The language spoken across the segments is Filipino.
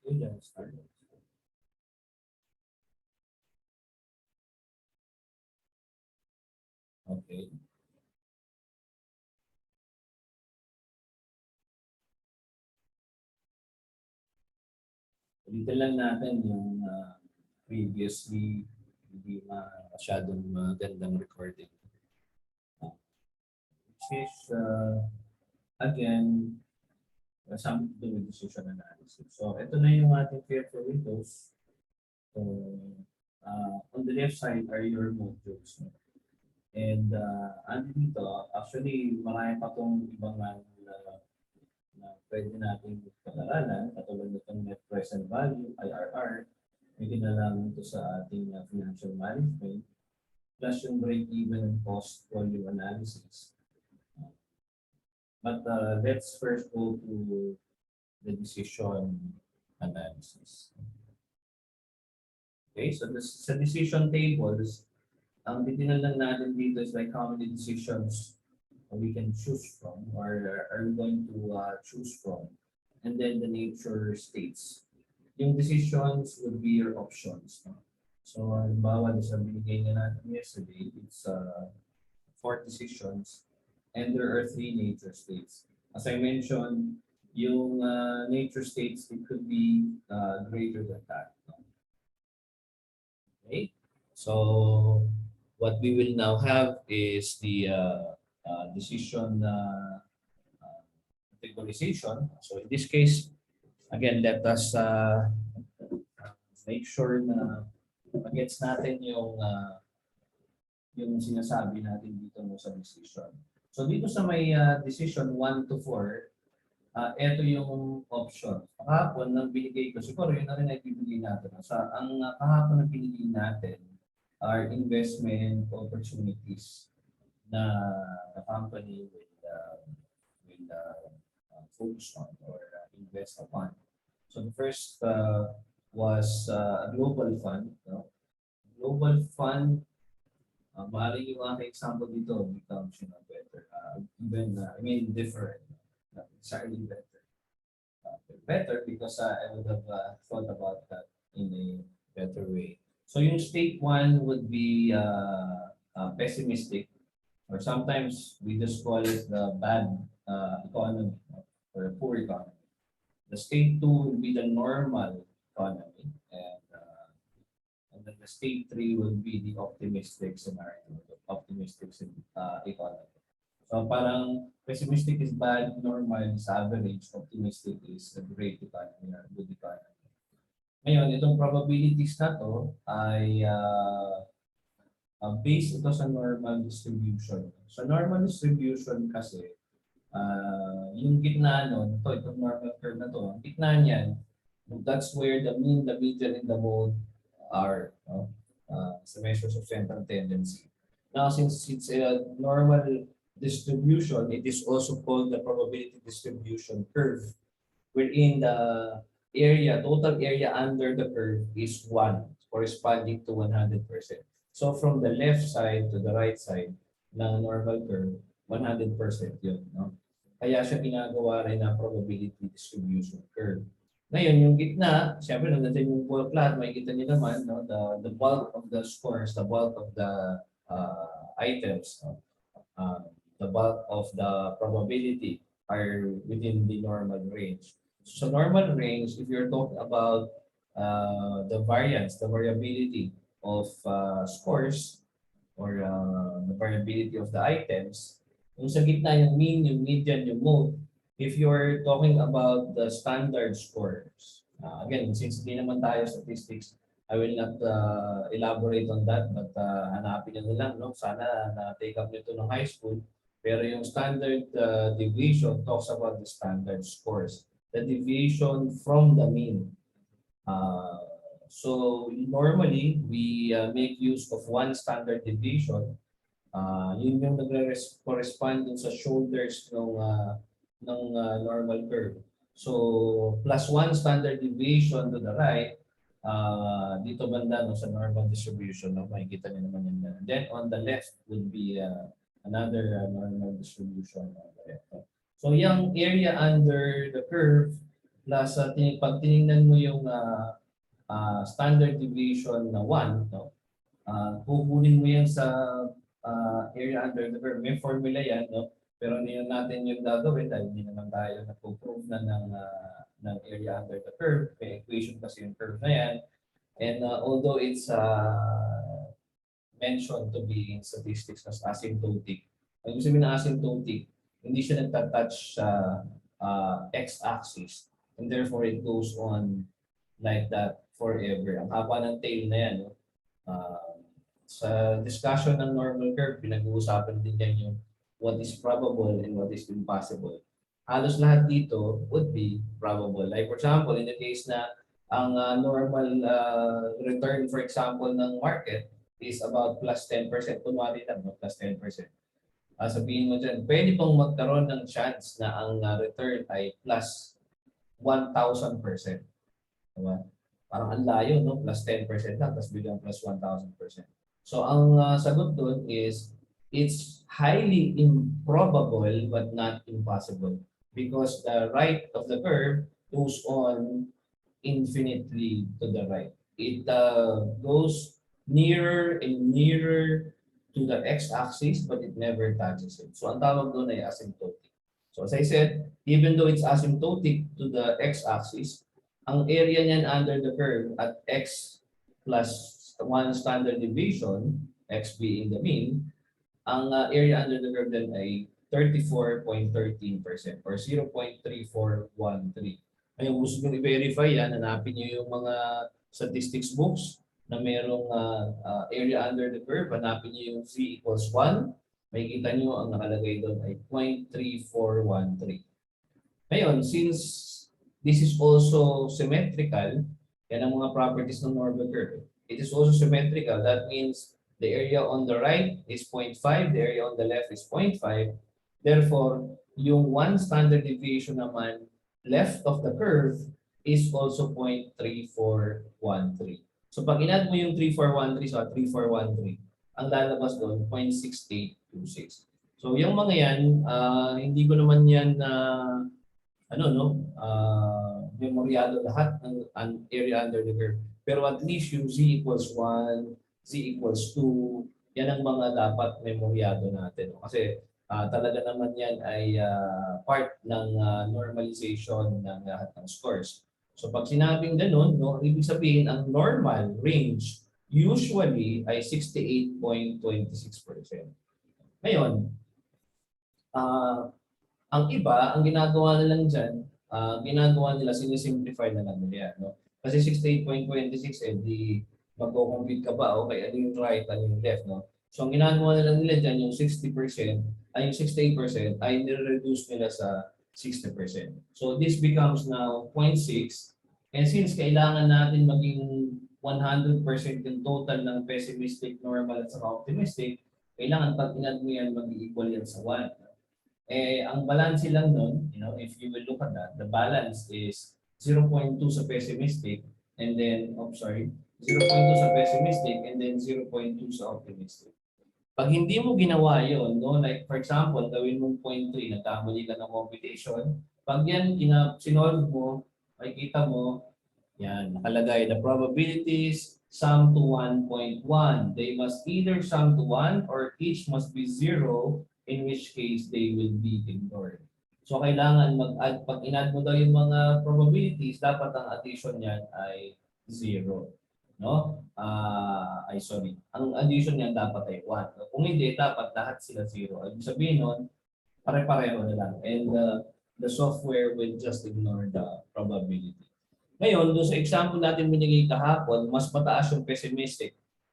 Yun yan, start. Okay. Ulitin lang natin yung previously hindi masyadong magandang recording. Which is, again, something to do with decision analysis. So, ito na yung ating careful windows. So, on the left side are your modules. And ano dito, actually, marami pa itong ibang na pwede natin pag-aralan, katulad nitong net present value, IRR, may kinalaman ito sa ating financial management, plus yung break-even and cost volume analysis. But let's first go to the decision analysis. Okay, so this sa decision tables, ang titingnan lang natin dito is like how many decisions we can choose from or are we going to choose from, and then the nature states. Yung decisions would be your options. No? So, halimbawa, sa binigay na natin yesterday, it's 4 decisions and there are 3 nature states. As I mentioned, yung nature states, it could be greater than that. No? Okay, so what we will now have is the decision categorization. So in this case, again, let us make sure na magets natin yung sinasabi natin dito mo sa decision. So dito sa may decision 1 to 4, ito yung option. Kahapon nang binigay ko, siguro yun na rin ay bibigay natin. Ang kahapon na binigay natin are investment opportunities na the company will focus on or invest upon. So the first was a global fund. No? Global fund, maaaring yung aking example dito becomes better. Different. Slightly better. Better because I would have thought about that in a better way. So yung state 1 would be pessimistic, or sometimes we just call it the bad economy or a poor economy. The state 2 would be the normal economy, and then the state 3 would be the optimistic scenario, the optimistic economy. So parang pessimistic is bad, normal is average, optimistic is a great economy or good economy. Ngayon, itong probabilities na to ay based ito sa normal distribution. Sa normal distribution kasi, yung gitna nun, itong normal curve na to, ang gitna niyan, that's where the mean, the median, and the mode are sa measures of central tendency. Now, since it's a normal distribution, it is also called the probability distribution curve, wherein the total area under the curve is 1, corresponding to 100%. So from the left side to the right side ng normal curve, 100% yun. No? Kaya siya ginagawa rin na probability distribution curve. Ngayon, yung gitna, siyempre nandun yung whole plot, makikita niyo naman, no? the bulk of the scores, the bulk of the items, the bulk of the probability are within the normal range. So normal range, if you're talking about the variance, the variability of scores or the variability of the items, yung sa gitna yung mean, yung median, yung mode, if you're talking about the standard scores, again, since hindi naman tayo statistics, I will not elaborate on that, but hanapin nyo na lang, no? Sana na-take up nito ng high school. Pero yung standard deviation talks about the standard scores. The deviation from the mean. So normally, we make use of 1 standard deviation. Yun yung nagre-correspond sa shoulders ng normal curve. So plus 1 standard deviation to the right, dito banda sa normal distribution, makikita niyo naman yun. Then on the left would be another normal distribution. So yung area under the curve plus pag tinignan mo yung standard deviation na 1, no? Kukunin mo yan sa area under the curve. May formula yan, no? Pero hindi na natin yung gagawin dahil hindi naman tayo nagpo-prove na ng area under the curve. May equation kasi yung curve na yan. And although it's mentioned to be in statistics as asymptotic, ang gusto sabihin ng asymptotic, hindi siya nagtatouch sa x-axis. And therefore, it goes on like that forever. Ang haba ng tail na yan, no? Sa discussion ng normal curve, pinag-uusapan din yan yung what is probable and what is impossible. Halos lahat dito would be probable. Like for example, in the case na ang normal return, for example, ng market is about plus 10%. Kunwari lang, no? Plus 10%. Sabihin mo dyan, pwede pong magkaroon ng chance na ang return ay plus 1,000%. Diba? Parang ang layo, no? Plus 10% lang, tapos biglang plus 1,000%. So ang sagot doon is, it's highly improbable but not impossible because the right of the curve goes on infinitely to the right. It goes nearer and nearer to the x-axis but it never touches it. So ang tawag doon ay asymptotic. So as I said, even though it's asymptotic to the x-axis, ang area niyan under the curve at x plus 1 standard deviation, x being the mean, ang area under the curve din ay 34.13% or 0.3413. Ngayon, gusto nyo i-verify yan, hanapin nyo yung mga statistics books na merong area under the curve, hanapin nyo yung z equals 1, makikita nyo ang nakalagay doon ay 0.3413. Ngayon, since this is also symmetrical, yan ang mga properties ng normal curve. It is also symmetrical. That means the area on the right is 0.5, the area on the left is 0.5. Therefore, yung 1 standard deviation naman left of the curve is also 0.3413. So pag in-add mo yung 3413 sa 3413, ang lalabas doon 0.6826. So yung mga yan, hindi ko naman yan memoryado lahat ng area under the curve. Pero at least yung z equals 1, z equals 2, yan ang mga dapat memoryado natin. Kasi talaga naman yan ay part ng normalization ng lahat ng scores. So pag sinabing ganun, no, ibig sabihin ang normal range usually ay 68.26%. Ngayon, ang iba, ang ginagawa na lang dyan, ginagawa nila, sinisimplify na lang nila. No? Kasi 68.26, di magko-compute ka ba? Okay, ano yung right, ano yung left? No? So ang ginagawa na lang nila dyan, yung 60%, ay yung 68%, ay nire-reduce nila sa 60%. So this becomes now 0.6. And since kailangan natin maging 100% yung total ng pessimistic, normal, at saka optimistic, kailangan pag inad mo yan, mag-equal yan sa 1. Ang balance lang nun, if you will look at that, the balance is 0.2 sa pessimistic, and then, 0.2 sa pessimistic, and then 0.2 sa optimistic. Pag hindi mo ginawa yun, no, like for example, gawin mong 0.3, nagkamali ka ng computation, pag yan sinolve mo, makikita mo, yan, nakalagay, the probabilities sum to 1.1. They must either sum to 1 or each must be 0, in which case they will be ignored. So kailangan mag-add, pag in-add mo daw yung mga probabilities, dapat ang addition niyan ay 0. No? Ang addition niyan dapat ay 1. Kung hindi, dapat lahat sila 0. Ibig sabihin nun, pare-pareho na lang. And the software will just ignore the probability. Ngayon, doon sa example natin binigay kahapon, mas mataas yung pessimistic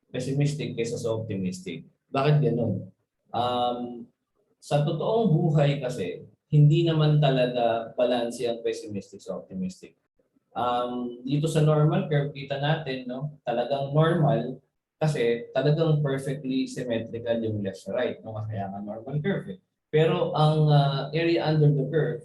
kaysa sa optimistic. Bakit gano'n? Sa totoong buhay kasi, hindi naman talaga balanse ang pessimistic sa optimistic. Dito sa normal curve, kita natin, no, talagang normal kasi talagang perfectly symmetrical yung left sa right. No? Kaya nga normal curve. Pero ang area under the curve,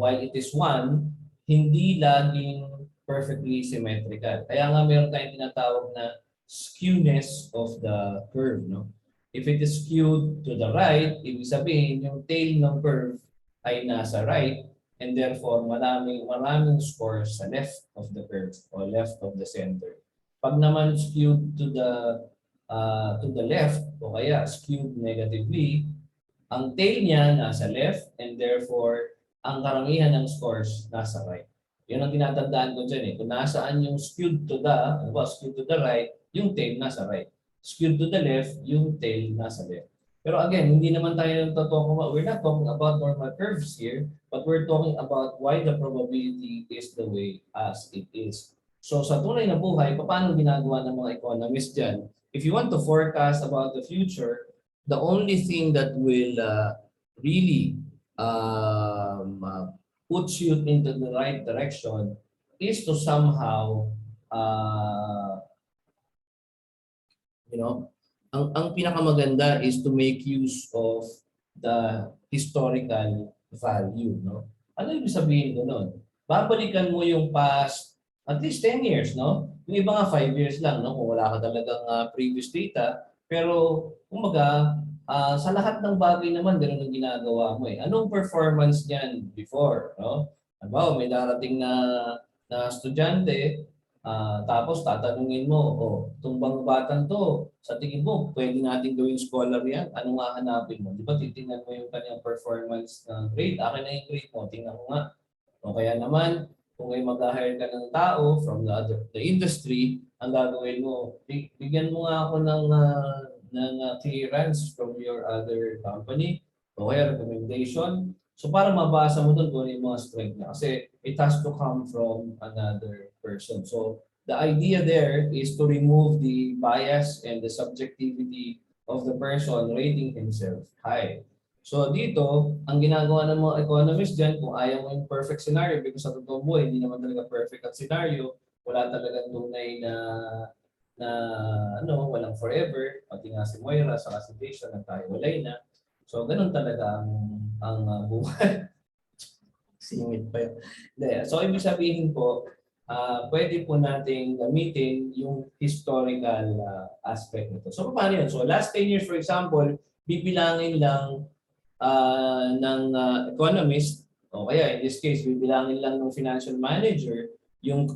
while it is 1, hindi laging perfectly symmetrical. Kaya nga meron tayong tinatawag na skewness of the curve. No? If it is skewed to the right, ibig sabihin yung tail ng curve ay nasa right. and therefore maraming scores sa left of the curve or left of the center. Pag naman skewed to the left o kaya skewed negatively, ang tail niya nasa left and therefore ang karamihan ng scores nasa right. Yun ang tinatandaan ko dyan eh. Kung nasaan yung skewed to the right, yung tail nasa right. Skewed to the left, yung tail nasa left. Pero again, hindi naman tayo we're not talking about normal curves here, but we're talking about why the probability is the way as it is. So sa tunay na buhay, paano ginagawa ng mga economists dyan? If you want to forecast about the future, the only thing that will really puts you into the right direction is to somehow, ang pinakamaganda is to make use of the historical value. No? Ano ibig sabihin ko nun? Babalikan mo yung past at least 10 years. No? Yung iba nga 5 years lang no? Kung wala ka talagang previous data. Pero kumbaga, sa lahat ng bagay naman, gano'n ang ginagawa mo eh. Anong performance niyan before? No? Halimbawa, may darating na estudyante, tapos tatanungin mo, itong bang batang to, sa tingin mo, pwede natin gawing scholar yan? Anong hahanapin mo? Di ba titingnan mo yung kanyang performance ng grade? Akin na yung grade mo, tingnan mo nga. O kaya naman, kung may mag-hire ka ng tao from the industry, ang gagawin mo, bigyan mo nga ako ng clearance from your other company o kaya recommendation. So para mabasa mo doon kung ano yung mga strength niya. Kasi it has to come from another person. So the idea there is to remove the bias and the subjectivity of the person rating himself high. So dito, ang ginagawa ng mga economists dyan, kung ayaw mo yung perfect scenario, because sa totoong buhay, hindi naman talaga perfect ang scenario, wala talagang tunay na walang forever, pati nga si Moira sa presentation na tayo walay na. So ganun talaga ang buhay. Singit pa yun. So ibig sabihin po, pwede po nating gamitin yung historical aspect nito. So paano yun? So last 10 years for example, bibilangin lang ng economist, o kaya in this case, bibilangin lang ng financial manager yung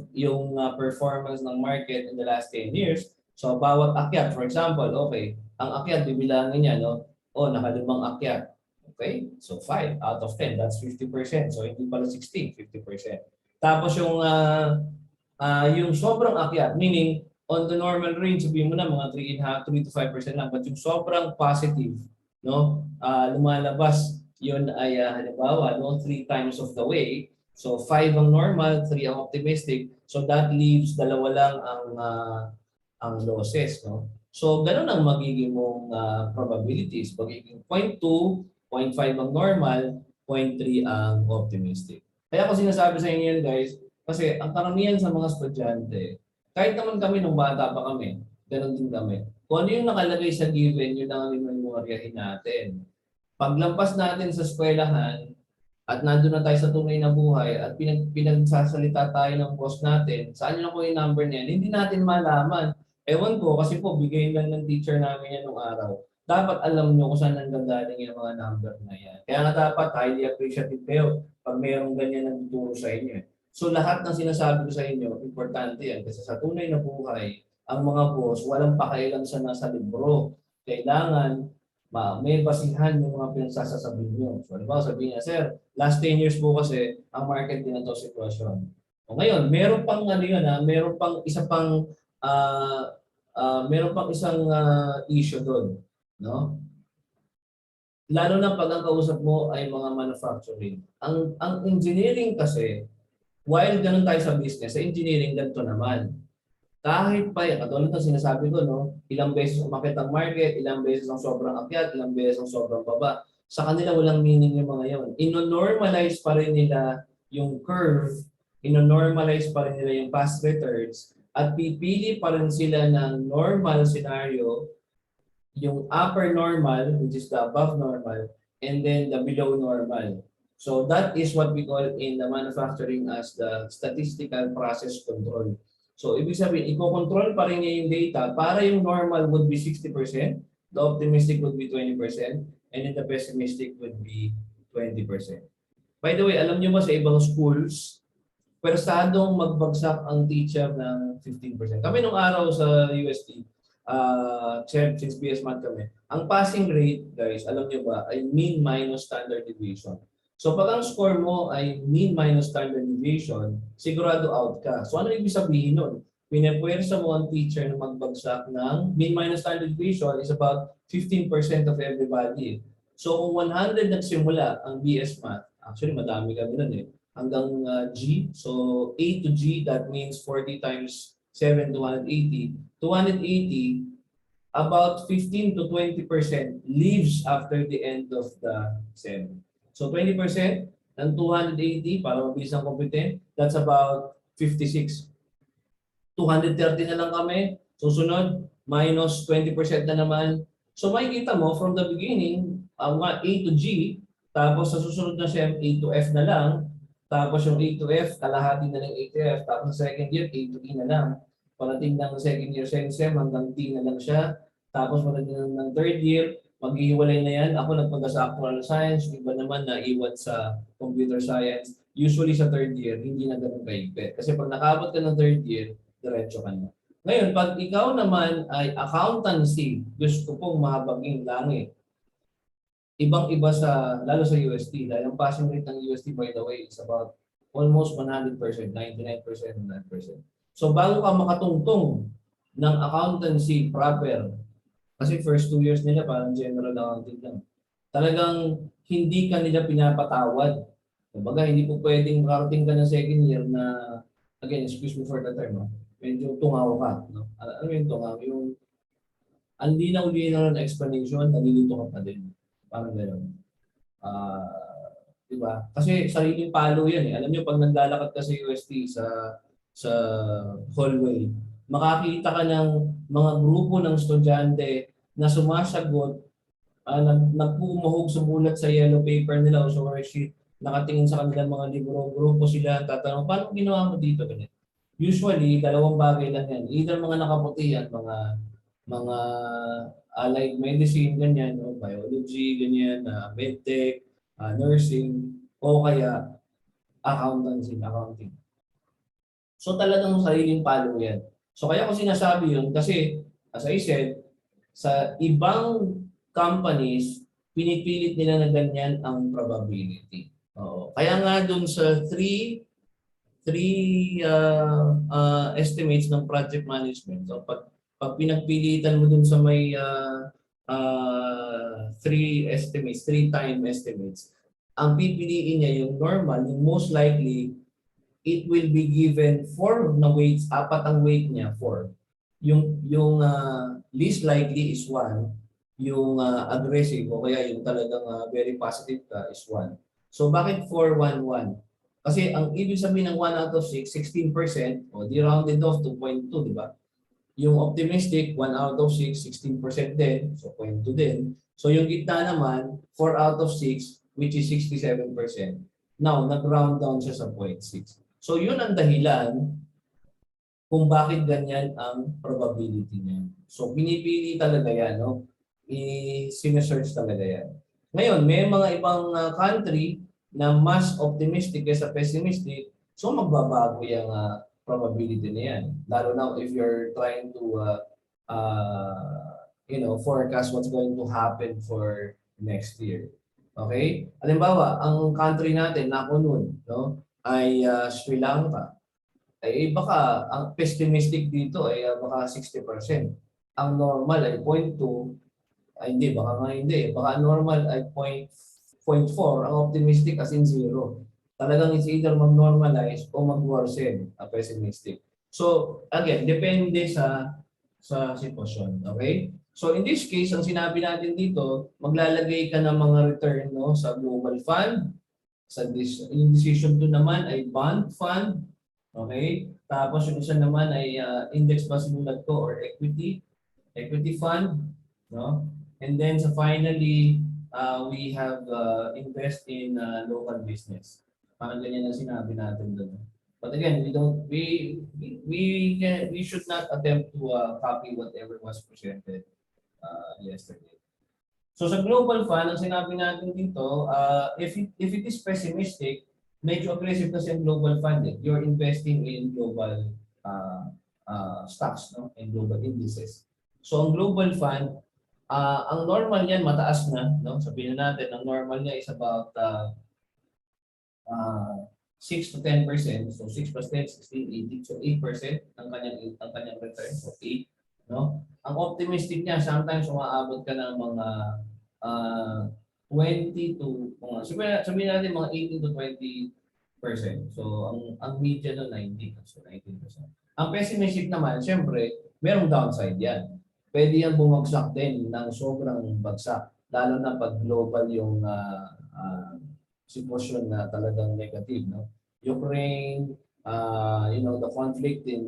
performance ng market in the last 10 years. So bawat akyat, for example, okay, ang akyat bibilangin niya, no? Nakalimang akyat. Okay? So 5 out of 10, that's 50%. So hindi pala 60, 50%. Tapos yung sobrang akyat, meaning on the normal range, sabihin mo na mga 3 to 5% lang, but yung sobrang positive, no? Lumalabas, yun ay halimbawa, 3 times of the way. So 5 ang normal, 3 ang optimistic. So that leaves dalawa lang ang losses, no? So ganun ang magiging mong probabilities. Magiging 0.2, 0.5 ang normal, 0.3 ang optimistic. Kaya ako sinasabi sa inyo yun guys, kasi ang karamihan sa mga estudyante, kahit naman kami nung bata pa kami, ganun din kami. Kung ano yung nakalagay sa given, yun ang memoryahin natin. Paglampas natin sa eskwelahan, at nandun na tayo sa tunay na buhay at pinagsasalita tayo ng boss natin, saan nyo na ko yung number niyan, hindi natin malaman. Ewan ko, kasi po, bigay lang ng teacher namin yan nung araw. Dapat alam nyo kung saan nanggagaling yung mga number na yan. Kaya nga dapat highly appreciative kayo pag mayroong ganyan nagtuturo sa inyo. So lahat ng sinasabi ko sa inyo, importante yan. Kasi sa tunay na buhay, ang mga boss, walang pakialam sa nasa libro. Kailangan may basihan yung mga pinagsasasabihin nyo. So, diba, sabihin niya, sir, last 10 years po kasi ang market din na to sitwasyon. O ngayon, meron pang meron pang isang issue doon, no? Lalo na pag ang kausap mo ay mga manufacturing. Ang engineering kasi, while ganun tayo sa business, sa engineering ganito naman. Kahit pa, katulad ng sinasabi ko, no, ilang beses umakyat ang market, ilang beses ang sobrang akyat, ilang beses ang sobrang baba. Sa kanila walang meaning yung mga yon. Ino-normalize pa rin nila yung curve, ino-normalize pa rin nila yung past returns, at pipili pa rin sila ng normal scenario, yung upper normal, which is the above normal, and then the below normal. So that is what we call in the manufacturing as the statistical process control. So, ibig sabihin, i-control pa rin niya yung data para yung normal would be 60%, the optimistic would be 20%, and then the pessimistic would be 20%. By the way, alam niyo ba sa ibang schools, pwersadong magbagsak ang teacher ng 15%. Kami nung araw sa UST, since BS Math kami, ang passing rate, guys, alam niyo ba, ay mean minus standard deviation. So pag ang score mo ay mean minus standard deviation, sigurado out ka. So ano ibig sabihin nun? Pinapwersa mo ang teacher na magbagsak ng mean minus standard deviation is about 15% of everybody. So kung 100 nagsimula ang BS Math, actually madami kami nun eh, hanggang G. So A to G, that means 40 times 7, 280. 280, about 15 to 20% leaves after the end of the SEM. So 20% ng 280, para mabilis ang computent, that's about 56. 230 na lang kami. Susunod, minus 20% na naman. So makikita mo, from the beginning, A to G, tapos sa susunod na SEM, A to F na lang. Tapos yung A to F, kalahati na ng A to F. Tapos sa second year, A to E na lang. Parating ng second year, second SEM, hanggang T na lang siya. Tapos parating ng third year, maghihiwalay na yan. Ako nagpunta sa actual science, iba naman na iwan sa computer science. Usually sa third year, hindi na ganun kaigpit. Kasi pag nakabot ka ng third year, diretso ka na. Ngayon, pag ikaw naman ay accountancy, gusto kong mahabaging langit. Ibang-iba sa, lalo sa UST, dahil ang passing rate ng UST, by the way, is about almost 100%, 99%, 100%. So bago ka makatungtong ng accountancy proper, kasi first 2 years nila parang general accounting lang, talagang hindi ka nila pinapatawad. Kumbaga, hindi po pwedeng makarating ka ng second year na, again, excuse me for the term, no? Medyo tungaw ka. No? Ano yung tungaw? Yung ang linaw-linaw ng explanation, nalilito ka pa din. Parang gano'n. Diba? Kasi sariling palo yan eh. Alam nyo, pag naglalakad ka sa UST, sa hallway, makakita ka ng mga grupo ng estudyante na sumasagot, nagpumahog sumulat sa yellow paper nila o sa worksheet, nakatingin sa kanilang mga libro, grupo sila, tatanong, paano ginawa mo dito? Ganyan. Usually, dalawang bagay lang yan. Either mga nakaputi yan, mga allied medicine, ganyan, o biology, ganyan, medtech, nursing, o kaya accounting. So talagang sariling palo yan. So kaya ko sinasabi yun kasi, as I said, sa ibang companies, pinipilit nila na ganyan ang probability. Oo. Kaya nga dun sa three estimates ng project management. So pag pinagpilitan mo dun sa may 3 time estimates, ang pipiliin niya yung normal, yung most likely, it will be given 4 na weights, 4 ang weight niya, 4. Yung least likely is 1, yung aggressive o kaya yung talagang very positive ka is 1. So bakit 4, 1, 1? Kasi ang ibig sabihin ng 1 out of 6, 16%, o di rounded off to 0.2, di ba? Yung optimistic, 1 out of 6, 16% din, so 0.2 din. So yung gitna naman, 4 out of 6, which is 67%. Now, nag-round down siya sa 0.6. So yun ang dahilan kung bakit ganyan ang probability niya. So pinipili talaga yan, no? I-sinesearch talaga yan. Ngayon, may mga ibang country na mas optimistic kaysa pessimistic, so magbabago yung probability na yan. Lalo na if you're trying to forecast what's going to happen for next year. Okay? Halimbawa, ang country natin na nun, no, ay Sri Lanka. Ay baka ang pessimistic dito ay baka 60%. Ang normal ay 0.2. Ay hindi, baka nga hindi. Baka normal ay 0.4. Ang optimistic as in 0. Talagang it's either mag-normalize o mag-worsen ang pessimistic. So, again, depende sa sitwasyon. Okay? So, in this case, ang sinabi natin dito, maglalagay ka ng mga return, no, sa global fund. Yung decision 2 naman ay bond fund. Okay? Tapos yung isa naman ay index ba sinulat ko or equity fund. No? And then, so finally, we have invest in local business. Parang ganyan ang sinabi natin doon. But again, we should not attempt to copy whatever was presented yesterday. So sa global fund, ang sinabi natin dito, if it is pessimistic, medyo aggressive kasi ang global fund. You're investing in global stocks, no? And global indices. So ang global fund, ang normal niyan mataas na, no? Sabihin na natin, ang normal niya is about 6 to 10%. So 6 plus 10, 16, 18. So 8% ang kanyang return. So 8, no? Ang optimistic niya, sometimes umaabot ka ng mga 20 to sabihin natin mga 18 to 20%. So ang median no 19, so 19%. Ang pessimistic naman, syempre, merong downside 'yan. Pwede yan bumagsak din ng sobrang bagsak, lalo na pag global yung sitwasyon na talagang negative, no? Ukraine, the conflict in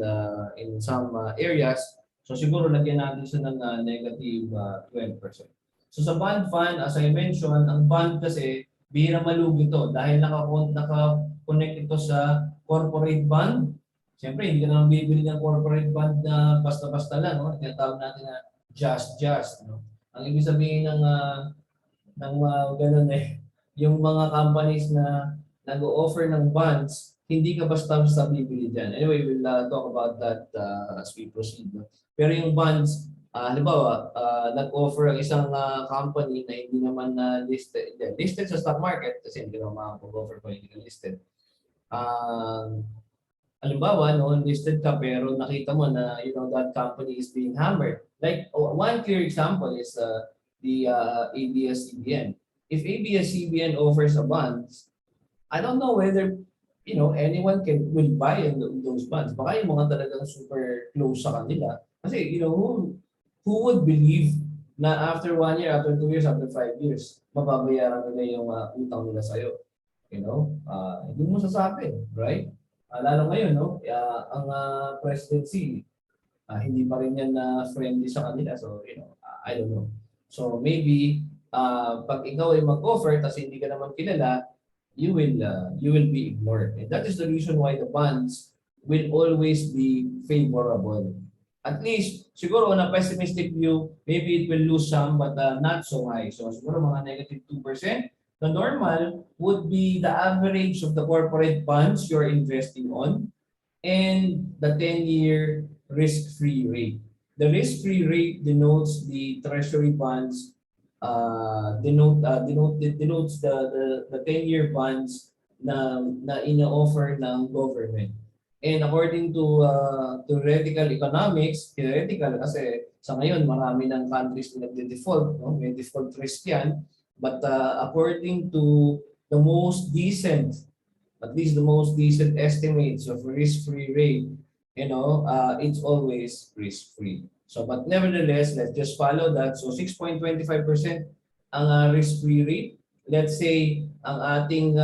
some areas. So siguro lagyan natin siya ng negative 12%. So sa bond fund, as I mentioned, ang bond kasi bihira malugi ito dahil naka-connect ito sa corporate bond. Siyempre, hindi ka naman bibili ng corporate bond na basta-basta lang, no? Tinatawag natin na just, no? Ang ibig sabihin ng ganun yung mga companies na nag-o-offer ng bonds, hindi ka basta-basta bibili dyan. Anyway, we'll talk about that as we proceed. No? Pero yung bonds, halimbawa, nag-offer ang isang company na hindi naman listed sa stock market kasi hindi naman makapag-offer kung hindi ka listed. Halimbawa, no, listed ka pero nakita mo na that company is being hammered. Like one clear example is the ABS-CBN. If ABS-CBN offers a bonds, I don't know whether anyone will buy those bonds. Baka yung mga talagang super close sa kanila. Kasi who would believe na after 1 year, after 2 years, after 5 years, mababayaran nila yung utang nila sa'yo? Hindi mo sasabi, right? Lalo ngayon, no? Ang presidency, hindi pa rin yan friendly sa kanila. So, I don't know. So maybe pag ikaw ay mag-offer tapos hindi ka naman kilala, you will be ignored. And that is the reason why the bonds will always be favorable. At least, siguro on a pessimistic view, maybe it will lose some but not so high. So siguro mga negative 2%. The normal would be the average of the corporate bonds you're investing on and the 10-year risk-free rate. The risk-free rate denotes the treasury bonds, denotes the 10-year bonds na ina-offer ng government. And according to theoretical economics, theoretical kasi sa ngayon marami ng countries na nagde-default, no? May default risk yan. But according to the most decent, at least the most decent estimates of risk-free rate, it's always risk-free. So, but nevertheless, let's just follow that. So, 6.25% ang risk-free rate. Let's say, ang ating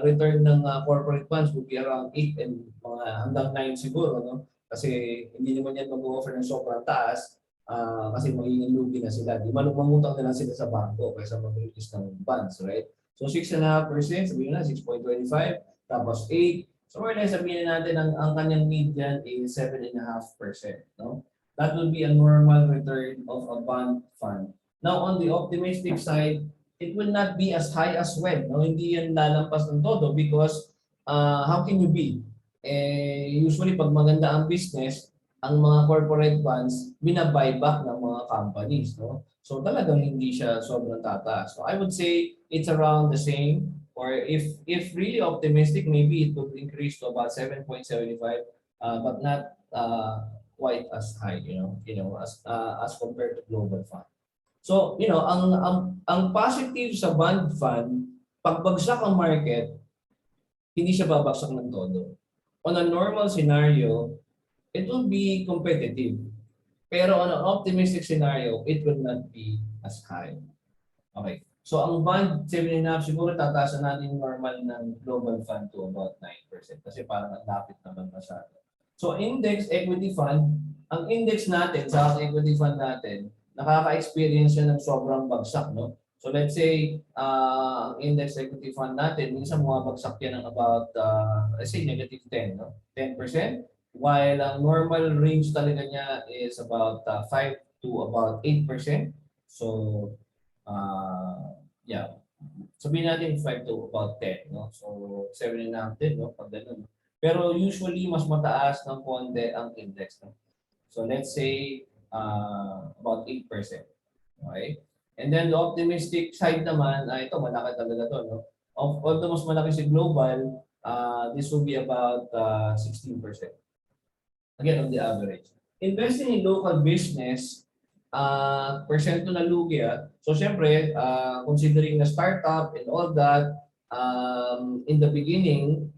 return ng corporate bonds would be around 8 and mga hanggang 9 siguro, no? Kasi hindi naman yan mag-offer ng sobrang taas kasi magiging lugi na sila. Di mamutang na lang sila sa bangko kaysa mag-release ng bonds, right? So 6.5%, sabihin na 6.25, tapos 8. So more or less sabihin natin ang kanyang median is 7.5%, no? That would be a normal return of a bond fund. Now on the optimistic side, it will not be as high as well, no? Hindi yan lalampas ng todo because how can you be? Usually pag maganda ang business, ang mga corporate bonds binabuyback ng mga companies, no? So talagang hindi siya sobrang tataas. So I would say it's around the same, or if really optimistic, maybe it would increase to about 7.75, but not quite as high, as compared to global fund. So, ang positive sa bond fund, pagbagsak ang market, hindi siya babagsak ng todo. On a normal scenario, it will be competitive. Pero on an optimistic scenario, it will not be as high. Okay. So ang bond, 7.5, siguro tataasan natin normal ng global fund to about 9% kasi parang lapit naman masyado. So index equity fund, ang index natin sa equity fund natin, nakaka-experience siya ng sobrang bagsak, no? So let's say, ang index equity fund natin, minsan bumabagsak yan ng about, let's say negative 10, no? 10%. While ang normal range talaga niya is about 5 to about 8%. So Yeah. Sabihin natin 5 to about 10, no? So 7.5 din, no? Pag ganun. Pero usually mas mataas ng konti ang index, no? So let's say about 8%. Okay? And then the optimistic side naman, ito malaki talaga to, no? Although mas malaki si global, this will be about 16%. Again, on the average. Investing in local business, percento na lugi. So syempre, considering the startup and all that, in the beginning,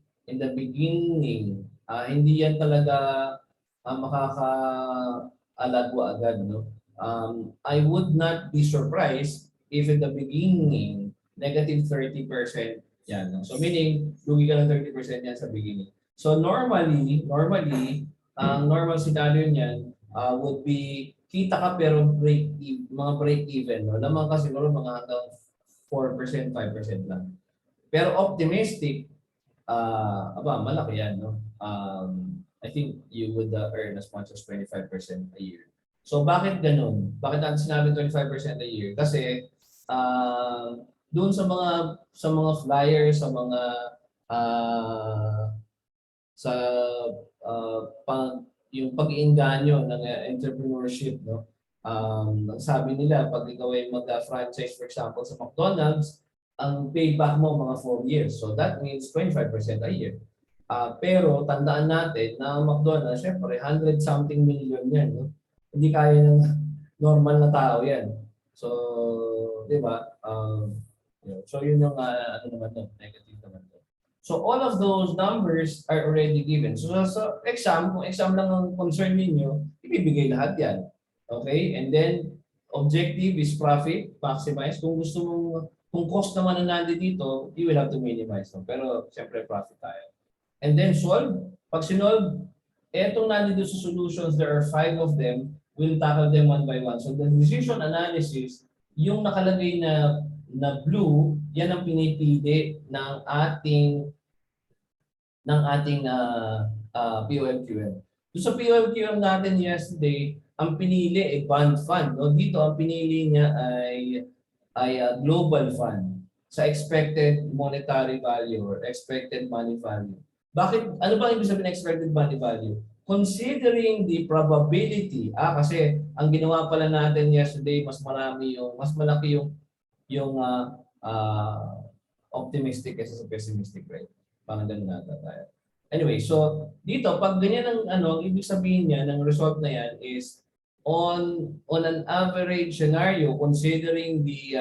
hindi yan talaga makaka-alagwa agad, no? I would not be surprised if in the beginning, negative 30% yan. No? So meaning, lugi ka ng 30% yan sa beginning. So normally, ang normal scenario niyan would be kita ka pero mga break even. No? Naman kasi siguro mga hanggang 4%, 5% lang. Pero optimistic, malaki yan. No? I think you would earn as much as 25% a year. So bakit ganun? Bakit natin sinabi 25% a year? Kasi doon sa mga flyers, sa mga yung pag-iinganyo ng entrepreneurship, no? Sabi nila pag ikaw ay mag-franchise for example sa McDonald's, ang payback mo mga 4 years. So that means 25% a year. Pero tandaan natin na McDonald's, syempre 100 something million yan, no? Hindi kaya ng normal na tao yan. So, di ba? So yun yung negative naman. So all of those numbers are already given. So sa exam, kung exam lang ang concern ninyo, ibibigay lahat yan. Okay? And then, objective is profit, maximize. Kung gusto mong, kung cost naman na nandito dito, you will have to minimize. No? Pero, siyempre, profit tayo. And then, solve. Pag sinolve, etong nandito sa solutions, there are 5 of them. We'll tackle them one by one. So the decision analysis, yung nakalagay na blue, yan ang pinipili ng ating POM-QM. So sa POM-QM natin yesterday, ang pinili ay bond fund. No? Dito ang pinili niya ay global fund sa expected monetary value or expected money value. Bakit? Ano ba ibig sabihin ng expected money value? Considering the probability, kasi ang ginawa pala natin yesterday, mas malaki yung optimistic kaysa sa pessimistic rate. Parang ganun nata tayo. Anyway, so dito, pag ganyan ang ibig sabihin niya ng result na yan is on an average scenario, considering the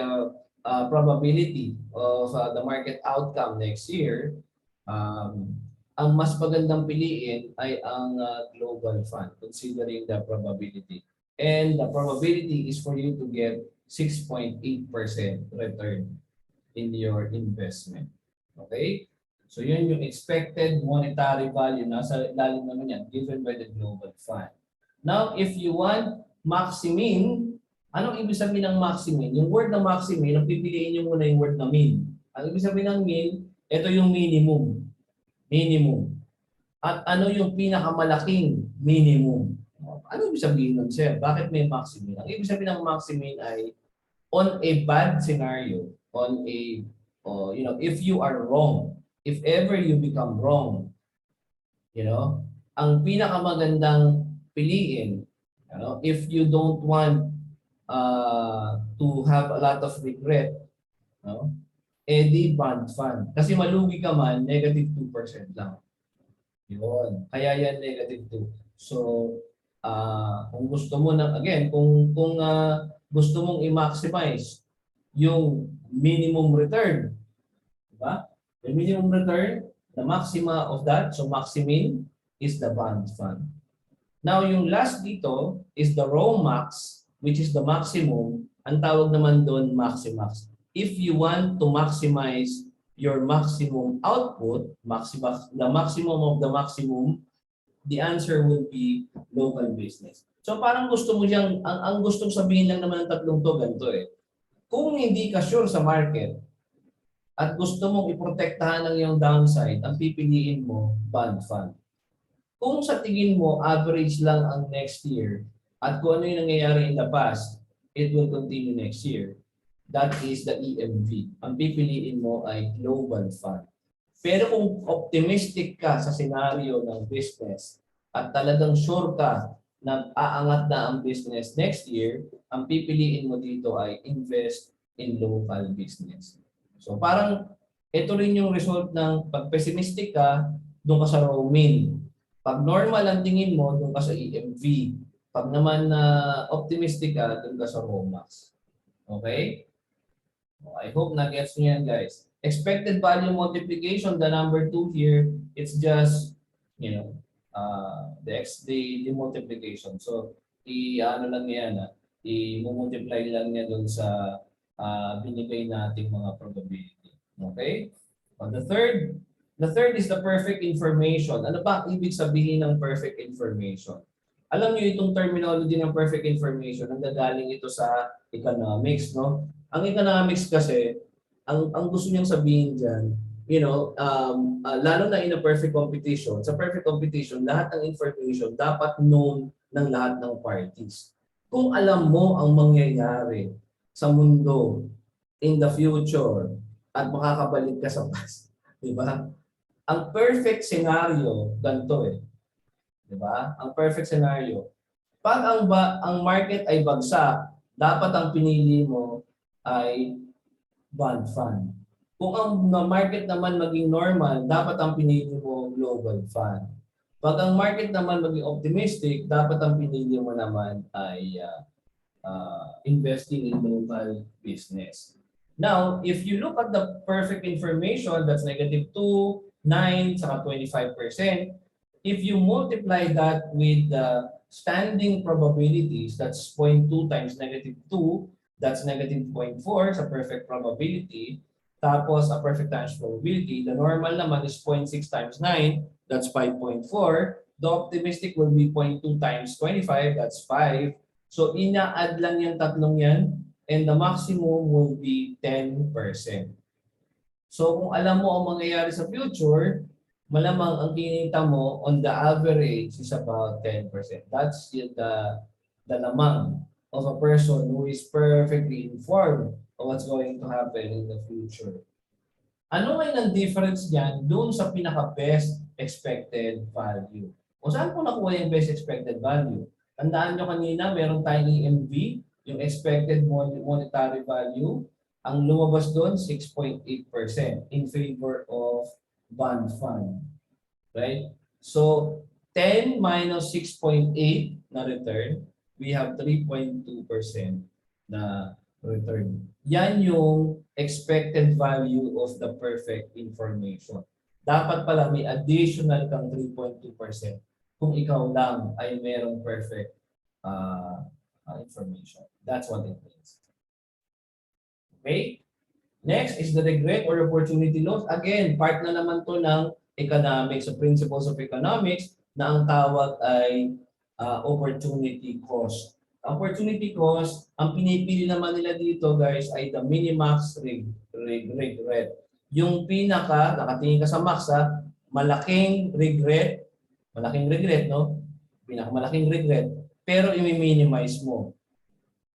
probability of the market outcome next year, ang mas magandang piliin ay ang global fund, considering the probability. And the probability is for you to get 6.8% return in your investment. Okay? So yun yung expected monetary value. Nasa ilalim naman yan, given by the global fund. Now, if you want maximin, anong ibig sabihin ng maximin? Yung word na maximin, ang pipiliin nyo muna yung word na min. Ang ibig sabihin ng min, ito yung minimum. Minimum. At ano yung pinakamalaking minimum? Ano ibig sabihin nun, sir? Bakit may maximin? Ang ibig sabihin ng maximin ay on a bad scenario, on a, if you are wrong, if ever you become wrong, ang pinakamagandang piliin, if you don't want to have a lot of regret, di bond fund. Kasi malugi ka man, negative 2% lang. Yun. Kaya yan negative 2. So, kung gusto mo kung gusto mong i-maximize yung minimum return, diba? The minimum return, the maxima of that, so maximin, is the bond fund. Now, yung last dito is the raw max, which is the maximum. Ang tawag naman doon, maximax. If you want to maximize your maximum output, the maximum of the maximum, the answer will be local business. So parang gusto mo siyang, ang gustong sabihin lang naman ng tatlong to, ganito eh. Kung hindi ka sure sa market, at gusto mong iprotektahan ng iyong downside, ang pipiliin mo, bond fund. Kung sa tingin mo, average lang ang next year, at kung ano yung nangyayari in the past, it will continue next year, That is the EMV. Ang pipiliin mo ay global fund. Pero kung optimistic ka sa senaryo ng business at talagang sure ka na aangat na ang business next year, ang pipiliin mo dito ay invest in local business. So parang ito rin yung result ng pag pessimistic ka, doon ka sa raw mean. Pag normal ang tingin mo, doon ka sa EMV. Pag naman optimistic ka, doon ka sa raw max. Okay? I hope na-gets nyo yan, guys. Expected value multiplication, the number 2 here, it's just, you know, the multiplication. So, i-ano lang yan, i-multiply lang niya doon sa binigay nating mga probability. Okay? The third is the perfect information. Ano ba ang ibig sabihin ng perfect information? Alam niyo itong terminology ng perfect information, nanggagaling ito sa economics, no? Ang economics kasi, ang gusto niyang sabihin diyan, you know, lalo na in a perfect competition, sa perfect competition, lahat ng information dapat known ng lahat ng parties. Kung alam mo ang mangyayari sa mundo in the future at makakabalik ka sa past, di ba? Ang perfect scenario, ganito eh. Di ba? Ang perfect scenario. Pag ang market ay bagsak, dapat ang pinili mo ay bond fund. Kung ang market naman maging normal, dapat ang pinili mo global fund. Pag ang market naman maging optimistic, dapat ang pinili mo naman ay investing in local business. Now, if you look at the perfect information, that's negative 2, 9, saka 25%. If you multiply that with the standing probabilities, that's 0.2 times negative 2, that's negative 0.4 sa perfect probability. Tapos, a perfect times probability, the normal naman is 0.6 times 9, that's 5.4. The optimistic will be 0.2 times 25, that's 5. So, ina-add lang yung tatlong yan, and the maximum will be 10%. So, kung alam mo ang mangyayari sa future, malamang ang kinita mo on the average is about 10%. That's the lamang of a person who is perfectly informed of what's going to happen in the future. Ano ngayon ang difference niyan doon sa pinaka-best expected value? O saan po nakuha yung best expected value? Tandaan nyo kanina, meron tayong EMV, yung expected monetary value. Ang lumabas doon, 6.8% in favor of bond fund. Right? So, 10 minus 6.8 na return, we have 3.2% na return. Yan yung expected value of the perfect information. Dapat pala may additional kang 3.2% kung ikaw lang ay merong perfect information. That's what it means. Okay? Next is the regret or opportunity loss. Again, part na naman to ng economics, so principles of economics, na ang tawag ay opportunity cost. Opportunity cost, ang pinipili naman nila dito guys ay the minimax regret. Yung pinaka, nakatingin ka sa max malaking regret, no? Pinakamalaking regret, pero i-minimize mo.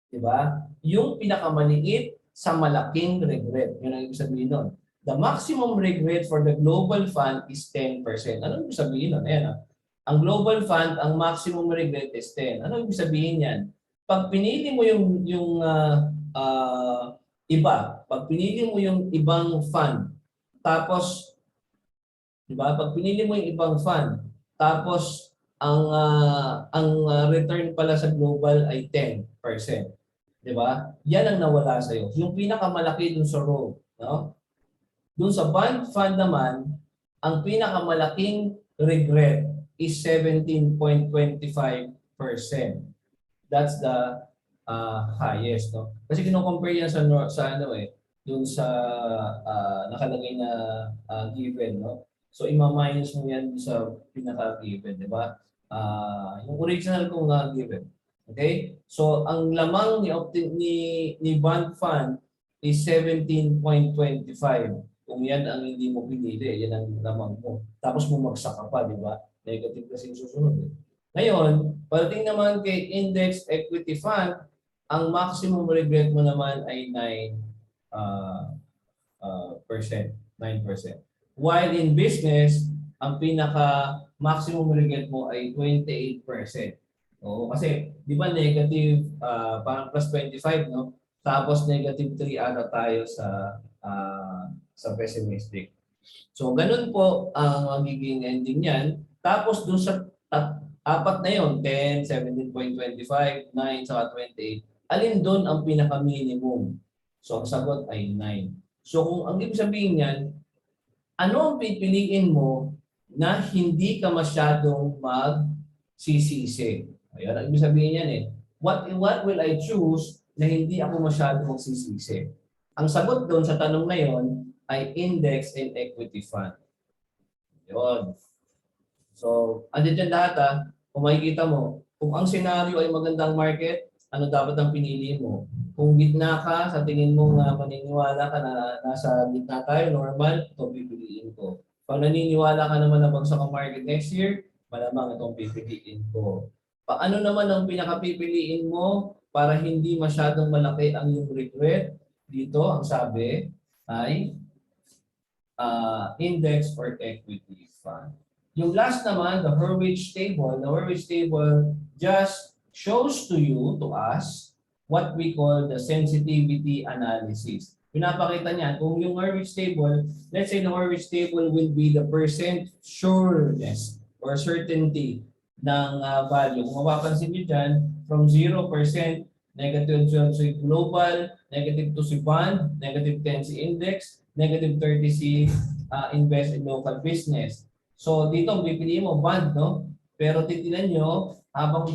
Diba? Yung pinakamaliit sa malaking regret. Yun ang ibig sabihin nun. The maximum regret for the global fund is 10%. Ano ibig sabihin nun? Ayan, ang global fund, ang maximum regret is 10. Ano ibig sabihin yan? Pag pinili mo yung iba, pag pinili mo yung ibang fund, tapos, di ba? Pag pinili mo yung ibang fund, tapos ang return pala sa global ay 10%. Di ba? Yan ang nawala sa iyo. Yung pinakamalaki dun sa row, no? Dun sa bond fund naman, ang pinakamalaking regret is 17.25%. That's the highest, no? Kasi kino-compare yan sa dun sa nakalagay na given, no? So ima-minus mo yan sa pinaka-given, di ba? Yung original kong given. Okay? So ang lamang ni bond fund is 17.25. Kung yan ang hindi mo pinili, yan ang lamang mo. Tapos bumagsak ka pa, di ba? Negative kasi yung susunod. Ngayon, pagdating naman kay index equity fund, Ang maximum regret mo naman ay 9%. While in business, ang pinaka maximum regret mo ay 28%. Oo, kasi di ba negative parang plus 25, no? Tapos negative 3 ata tayo sa pessimistic. So ganun po ang magiging ending niyan. Tapos dun sa apat na yon, 10, 17.25, 9, saka 28, alin doon ang pinaka-minimum? So ang sagot ay 9. So kung ang ibig sabihin niyan, ano ang pipiliin mo na hindi ka masyadong magsisisi? Ayun, ang ibig sabihin yan eh. What will I choose na hindi ako masyadong magsisisi? Ang sagot doon sa tanong na yon ay index and equity fund. Yun. So, andyan dyan lahat ha. Kung makikita mo, kung ang senaryo ay magandang market, ano dapat ang pinili mo? Kung gitna ka, sa tingin mo nga maniniwala ka na nasa gitna tayo, normal, ito pipiliin ko. Pag naniniwala ka naman na bagsak ang market next year, malamang itong pipiliin ko. Paano naman ang pinakapipiliin mo para hindi masyadong malaki ang iyong regret? Dito, ang sabi ay index or equity fund. Yung last naman, the Hurwitz table. The Hurwitz table just shows to you, to us, what we call the sensitivity analysis. Pinapakita niya, kung yung Hurwitz table, let's say the Hurwitz table will be the percent sureness or certainty ng value. Kung mapapansin niyo dyan, from 0%, negative 12 si global, negative 2 si bond, negative 10 si index, negative 30 si invest in local business. So dito ang pipiliin mo bond, no? Pero titinan nyo, habang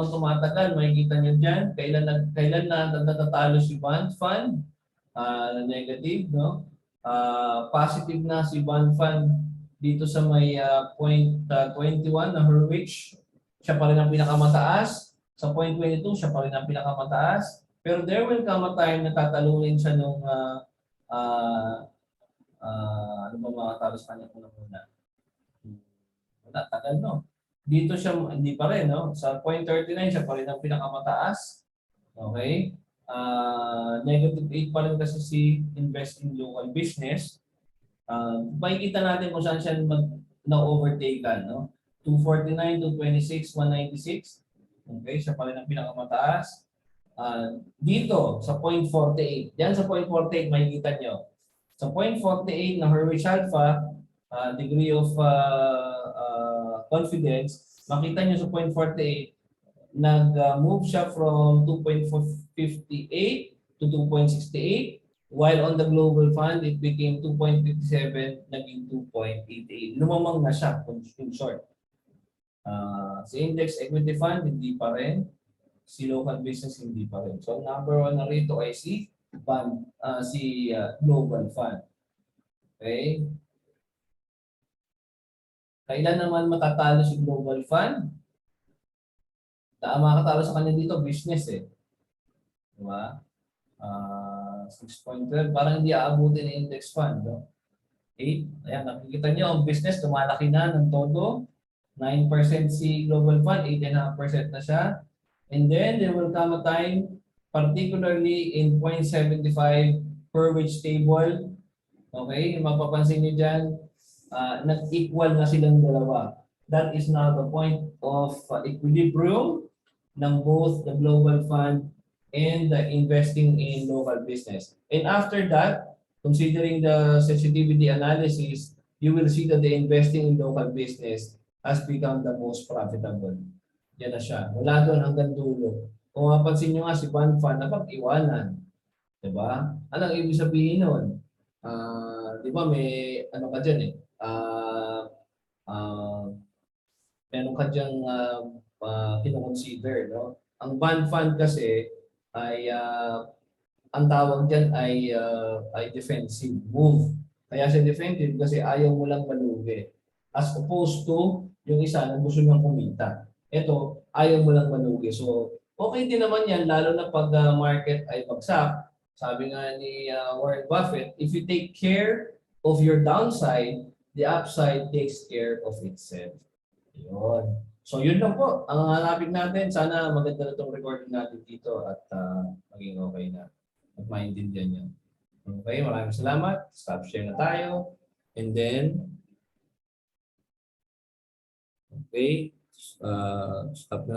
tumatagal, makikita nyo dyan, kailan na natatalo si bond fund, negative, no? Positive na si bond fund dito sa may 0.21 na Hurwitz, siya pa rin ang pinakamataas. Sa 0.22, siya pa rin ang pinakamataas. Pero there will come a time na tatalunin siya nung ano ba mga talos kanya muna. Wala, tagal no. Dito siya, hindi pa rin, no? Sa 0.39, siya pa rin ang pinakamataas. Okay? Negative 8 pa rin kasi si invest in local business. Makikita natin kung saan siya na-overtaken, no? 249, 226, 196. Okay, siya pa rin ang pinakamataas. Dito, sa 0.48. Yan sa 0.48, makikita nyo. Sa 0.48 na Hurwitz Alpha, degree of confidence, makita nyo sa 0.48, nag-move siya from 2.58 to 2.68, while on the global fund, it became 2.57, naging 2.88. Lumamang na siya, in short. Si index equity fund, hindi pa rin. Si local business, hindi pa rin. So, number 1 na rito ay si fund, si global fund. Okay? Kailan naman matatalo si global fund? Makakatalo sa kanya dito, business eh. Diba? 6.12, parang hindi aabutin ng index fund. No? 8, ayan, nakikita nyo, ang business lumalaki na ng todo. 9% si global fund, 8.5% na siya. And then there will come a time, particularly in 0.75 per which table, okay, mapapansin nyo dyan, nag-equal na silang dalawa. That is now the point of equilibrium ng both the global fund and the investing in local business. And after that, considering the sensitivity analysis, you will see that the investing in local business has become the most profitable. Yan na siya. Wala doon hanggang dulo. Kung mapansin nyo nga si bond fund, napag-iwanan. Diba? Anong ibig sabihin nun? Diba may ano ka dyan eh? Meron ka dyan kinoconsider. No? Ang bond fund kasi ay ang tawag dyan ay defensive move. Kaya siya defensive kasi ayaw mo lang malugi. As opposed to yung isa na gusto niyang kumita. Ito, ayaw mo lang malugi. So, okay din naman yan, lalo na pag market ay bagsak. Sabi nga ni Warren Buffett, if you take care of your downside, the upside takes care of itself. Yun. So yun lang po ang hanapin natin. Sana maganda na itong recording natin dito at maging okay na at maintindihan niyo. Okay, maraming salamat. Stop share na tayo. And then, okay, stop na.